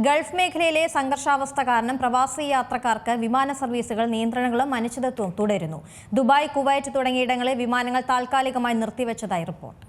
Gulf മേഖലയിലെ സംഘർഷാവസ്ഥ കാരണം പ്രവാസി യാത്രക്കാർക്ക് വിമാന സർവീസുകൾ നിയന്ത്രണങ്ങളും അനിശ്ചിതത്വവും തുടരുന്നു. ദുബായ്, കുവൈറ്റ് തുടങ്ങിയിടങ്ങളിൽ വിമാനങ്ങൾ താൽക്കാലികമായി നിർത്തിവെച്ചതായി റിപ്പോർട്ട്.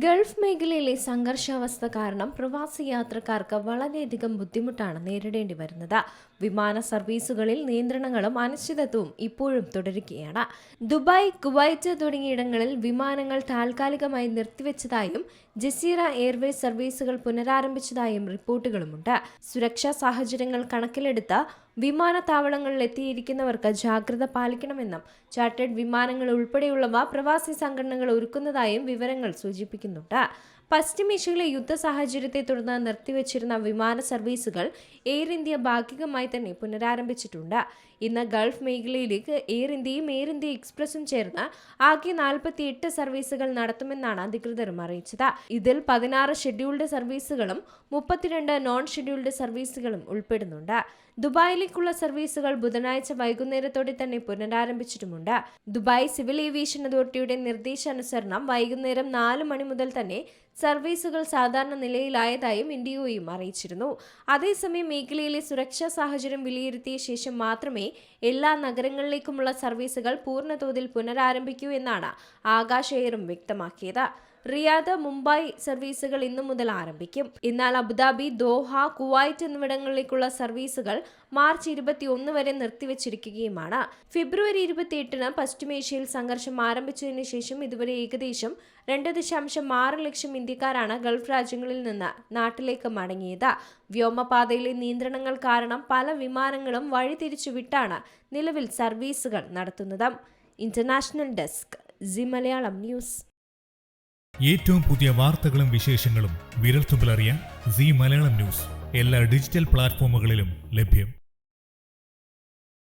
ഗൾഫ് മേഖലയിലെ സംഘർഷാവസ്ഥ കാരണം പ്രവാസി യാത്രക്കാർക്ക് വളരെയധികം ബുദ്ധിമുട്ടാണ് നേരിടേണ്ടി വരുന്നത്. വിമാന സർവീസുകളിൽ നിയന്ത്രണങ്ങളും അനിശ്ചിതത്വവും ഇപ്പോഴും തുടരുകയാണ്. ദുബായ്, കുവൈറ്റ് തുടങ്ങിയിടങ്ങളിൽ വിമാനങ്ങൾ താൽക്കാലികമായി നിർത്തിവെച്ചതായും ജസീറ എയർവേസ് സർവീസുകൾ പുനരാരംഭിച്ചതായും റിപ്പോർട്ടുകളുമുണ്ട്. സുരക്ഷാ സാഹചര്യങ്ങൾ കണക്കിലെടുത്ത് വിമാനത്താവളങ്ങളിൽ എത്തിയിരിക്കുന്നവർക്ക് ജാഗ്രത പാലിക്കണമെന്നും ചാർട്ടേഡ് വിമാനങ്ങൾ ഉൾപ്പെടെയുള്ളവ പ്രവാസി സംഘടനകൾ ഒരുക്കുന്നതായും വിവരങ്ങൾ സൂചിപ്പിക്കുന്നുണ്ട്. പശ്ചിമേഷ്യയിലെ യുദ്ധ സാഹചര്യത്തെ തുടർന്ന് നിർത്തിവച്ചിരുന്ന വിമാന സർവീസുകൾ എയർ ഇന്ത്യ ഭാഗികമായി തന്നെ പുനരാരംഭിച്ചിട്ടുണ്ട്. ഇന്ന് ഗൾഫ് മേഖലയിലേക്ക് എയർ ഇന്ത്യയും എയർ ഇന്ത്യ എക്സ്പ്രസും ചേർന്ന് ആകെ 48 സർവീസുകൾ നടത്തുമെന്നാണ് അധികൃതരും അറിയിച്ചത്. ഇതിൽ 16 ഷെഡ്യൂൾഡ് സർവീസുകളും 32 നോൺ ഷെഡ്യൂൾഡ് സർവീസുകളും ഉൾപ്പെടുന്നുണ്ട്. ദുബായിലേക്കുള്ള സർവീസുകൾ ബുധനാഴ്ച വൈകുന്നേരത്തോടെ തന്നെ പുനരാരംഭിച്ചിട്ടുമുണ്ട്. ദുബായ് സിവിൽ ഏവിയേഷൻ അതോറിറ്റിയുടെ നിർദ്ദേശാനുസരണം വൈകുന്നേരം 4 മണി മുതൽ തന്നെ സർവീസുകൾ സാധാരണ നിലയിലായതായും ഇൻഡിഗോയും അറിയിച്ചിരുന്നു. അതേസമയം മേഖലയിലെ സുരക്ഷാ സാഹചര്യം വിലയിരുത്തിയ ശേഷം മാത്രമേ എല്ലാ നഗരങ്ങളിലേക്കുമുള്ള സർവീസുകൾ പൂർണ്ണതോതിൽ പുനരാരംഭിക്കൂ എന്നാണ് ആകാശ് എയറും വ്യക്തമാക്കിയത്. റിയാദ്, മുംബൈ സർവീസുകൾ ഇന്നു മുതൽ ആരംഭിക്കും. എന്നാൽ അബുദാബി, ദോഹ, കുവൈറ്റ് എന്നിവിടങ്ങളിലേക്കുള്ള സർവീസുകൾ മാർച്ച് 21 വരെ നിർത്തിവച്ചിരിക്കുകയുമാണ്. ഫെബ്രുവരി 28-ന് പശ്ചിമേഷ്യയിൽ സംഘർഷം ആരംഭിച്ചതിനു ശേഷം ഇതുവരെ ഏകദേശം 2.6 ലക്ഷം ഇന്ത്യക്കാരാണ് ഗൾഫ് രാജ്യങ്ങളിൽ നിന്ന് നാട്ടിലേക്ക് മടങ്ങിയത്. വ്യോമപാതയിലെ നിയന്ത്രണങ്ങൾ കാരണം പല വിമാനങ്ങളും വഴിതിരിച്ചുവിട്ടാണ് നിലവിൽ സർവീസുകൾ നടത്തുന്നത്. International desk, C Malayalam news. ഏറ്റവും പുതിയ വാർത്തകളും വിശേഷങ്ങളും വിരൽത്തുമ്പിലറിയാൻ സി മലയാളം ന്യൂസ് എല്ലാ ഡിജിറ്റൽ പ്ലാറ്റ്ഫോമുകളിലും ലഭ്യം.